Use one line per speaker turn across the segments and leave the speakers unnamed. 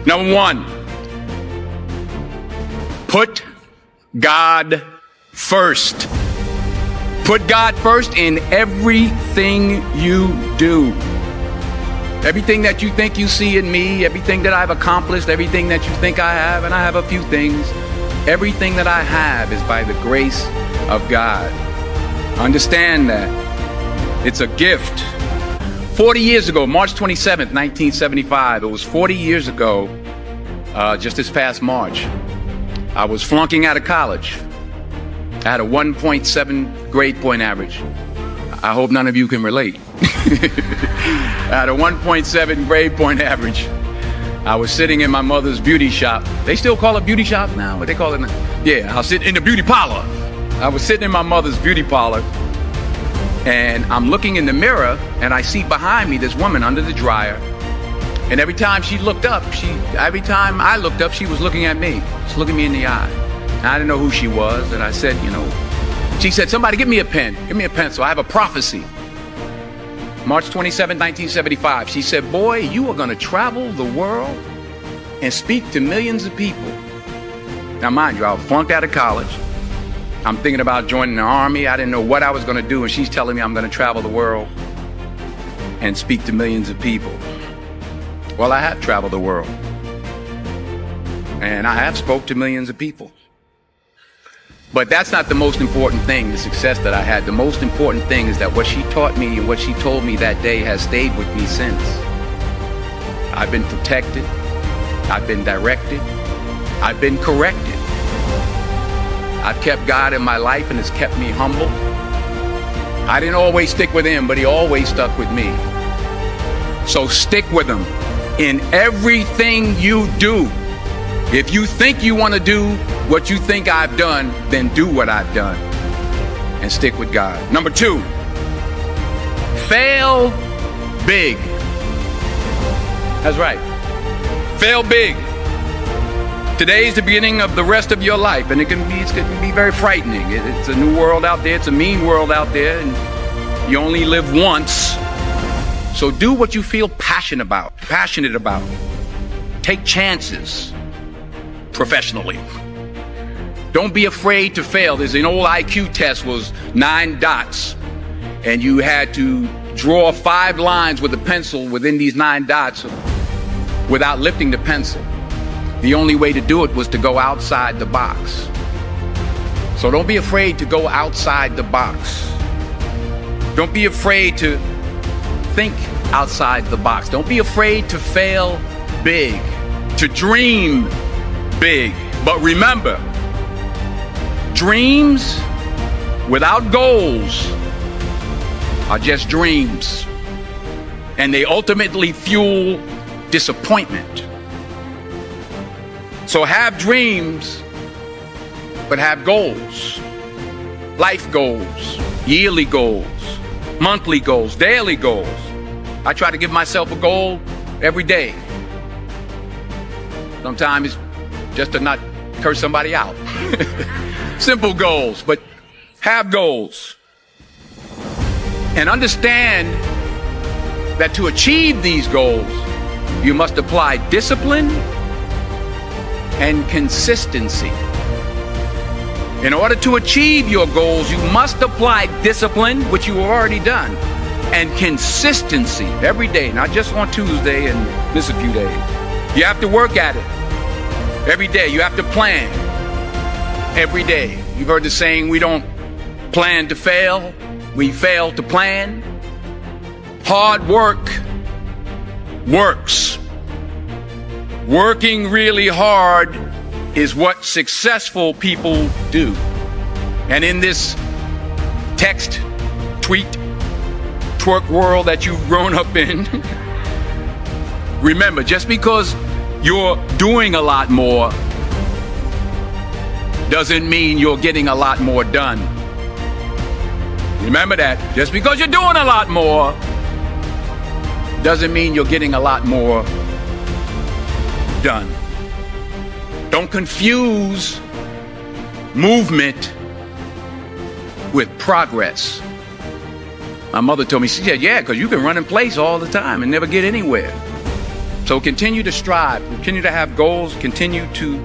Number one, put God first. Put God first in everything you do. Everything that you think you see in me, everything that I've accomplished, everything that you think I have, and I have a few things, everything that I have is by the grace of God. Understand that. It's a gift. 40 years ago, March 27th, 1975, it was 40 years ago, just this past March, I was flunking out of college. I had a 1.7 grade point average. I hope none of you can relate. I had a 1.7 grade point average. I was sitting in my mother's beauty shop. They still call it beauty shop now? What they call it now? Yeah, I was sitting in the beauty parlor. I was sitting in my mother's beauty parlor, and I'm looking in the mirror, and I see behind me this woman under the dryer. And every time she looked up, every time I looked up, she was looking at me. Just looking me in the eye. And I didn't know who she was, and I said, she said, somebody give me a pen, give me a pencil, I have a prophecy. March 27, 1975, she said, boy, you are gonna travel the world and speak to millions of people. Now mind you, I was flunked out of college. I'm thinking about joining the army. I didn't know what I was gonna do, and she's telling me I'm gonna travel the world and speak to millions of people. Well, I have traveled the world, and I have spoke to millions of people. But that's not the most important thing, the success that I had. The most important thing is that what she taught me and what she told me that day has stayed with me since. I've been protected, I've been directed, I've been corrected. I've kept God in my life, and it's kept me humble. I didn't always stick with him, but he always stuck with me. So stick with him in everything you do. If you think you want to do what you think I've done, then do what I've done and stick with God. Number two, fail big. That's right. Fail big. Today is the beginning of the rest of your life, and it can be very frightening. It's a new world out there. It's a mean world out there, and you only live once. So do what you feel passionate about. Take chances professionally. Don't be afraid to fail. There's an old IQ test, was 9 dots, and you had to draw 5 lines with a pencil within these 9 dots without lifting the pencil. The only way to do it was to go outside the box. So don't be afraid to go outside the box. Don't be afraid to think outside the box. Don't be afraid to fail big, to dream big. But remember, dreams without goals are just dreams, and they ultimately fuel disappointment. So have dreams, but have goals. Life goals, yearly goals, monthly goals, daily goals. I try to give myself a goal every day. Sometimes it's just to not curse somebody out. Simple goals, but have goals. And understand that to achieve these goals, you must apply discipline and consistency. In order to achieve your goals, you must apply discipline, which you have already done, and consistency every day, not just on Tuesday and miss a few days. You have to work at it every day. You have to plan every day. You've heard the saying, we don't plan to fail, we fail to plan. Hard work works. Working really hard is what successful people do. And in this text, tweet, twerk world that you've grown up in, remember, just because you're doing a lot more doesn't mean you're getting a lot more done. Remember that. Just because you're doing a lot more doesn't mean you're getting a lot more done. Don't confuse movement with progress. My mother told me, she said, yeah, because you can run in place all the time and never get anywhere. So continue to strive, continue to have goals, continue to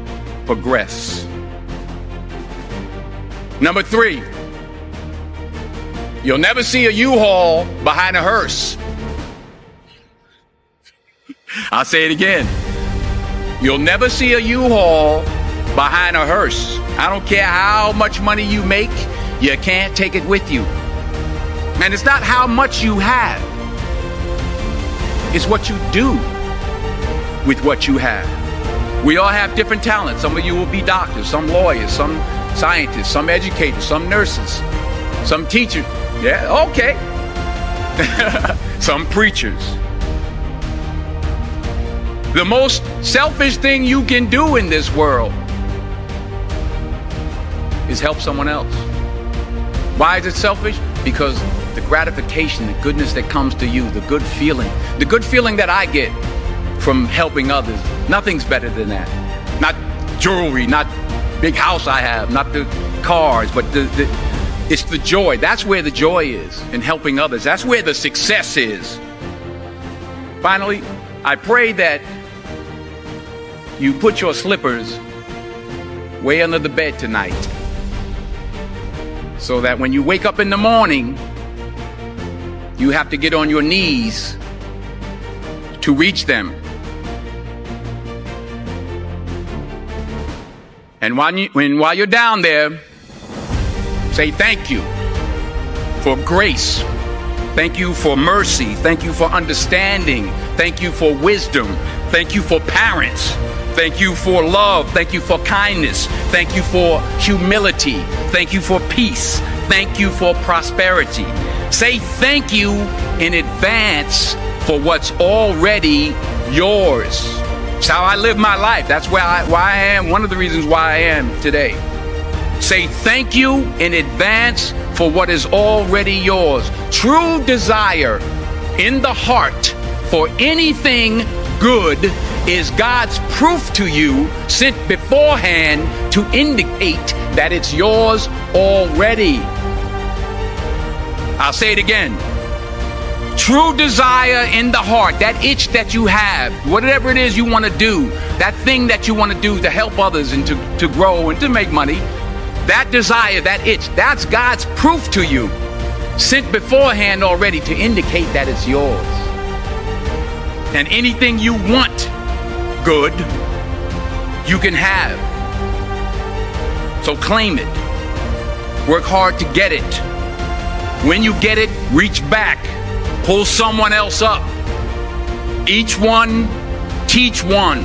progress. Number 3, you'll never see a U-Haul behind a hearse. I'll say it again. You'll never see a U-Haul behind a hearse. I don't care how much money you make, you can't take it with you. And it's not how much you have. It's what you do with what you have. We all have different talents. Some of you will be doctors, some lawyers, some scientists, some educators, some nurses, some teachers. Yeah, okay. Some preachers. The most selfish thing you can do in this world is help someone else. Why is it selfish? Because the gratification, the goodness that comes to you, the good feeling that I get from helping others, nothing's better than that. Not jewelry, not big house I have, not the cars, but it's the joy. That's where the joy is, in helping others. That's where the success is. Finally, I pray that you put your slippers way under the bed tonight, so that when you wake up in the morning, you have to get on your knees to reach them. And while you're down there, say thank you for grace. Thank you for mercy. Thank you for understanding. Thank you for wisdom. Thank you for parents. Thank you for love. Thank you for kindness. Thank you for humility. Thank you for peace. Thank you for prosperity. Say thank you in advance for what's already yours. It's how I live my life. That's why I am. One of the reasons why I am today. Say thank you in advance for what is already yours. True desire in the heart for anything good is God's proof to you, sent beforehand to indicate that it's yours already. I'll say it again. True desire in the heart, that itch that you have, whatever it is you want to do, that thing that you want to do to help others and to grow and to make money, that desire, that itch, that's God's proof to you, sent beforehand already to indicate that it's yours. And anything you want good, you can have. So claim it. Work hard to get it. When you get it, reach back. Pull someone else up. Each one, teach one.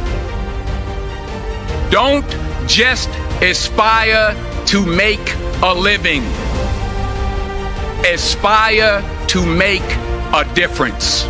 Don't just aspire to make a living. Aspire to make a difference.